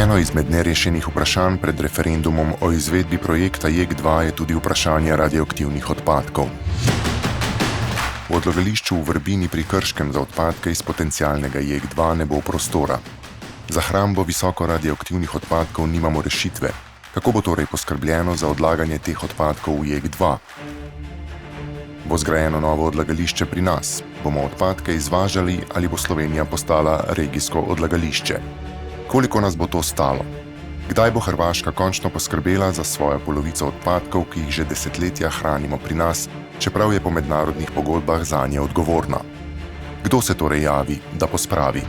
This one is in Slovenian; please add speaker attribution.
Speaker 1: Eno izmed nerešenih vprašanj pred referendumom o izvedbi projekta JEK2 je tudi vprašanje radioaktivnih odpadkov. V odlagališču v Vrbini pri Krškem za odpadke iz potencialnega JEK2 ne bo prostora. Za hrambo visoko radioaktivnih odpadkov nimamo rešitve. Kako bo torej poskrbljeno za odlaganje teh odpadkov v JEK2? Bo zgrajeno novo odlagališče pri nas? Bomo odpadke izvažali ali bo Slovenija postala regijsko odlagališče? Koliko nas bo to stalo? Kdaj bo Hrvaška končno poskrbela za svojo polovico odpadkov, ki jih že desetletja hranimo pri nas, čeprav je po mednarodnih pogodbah zanje odgovorna? Kdo se torej javi, da pospravi?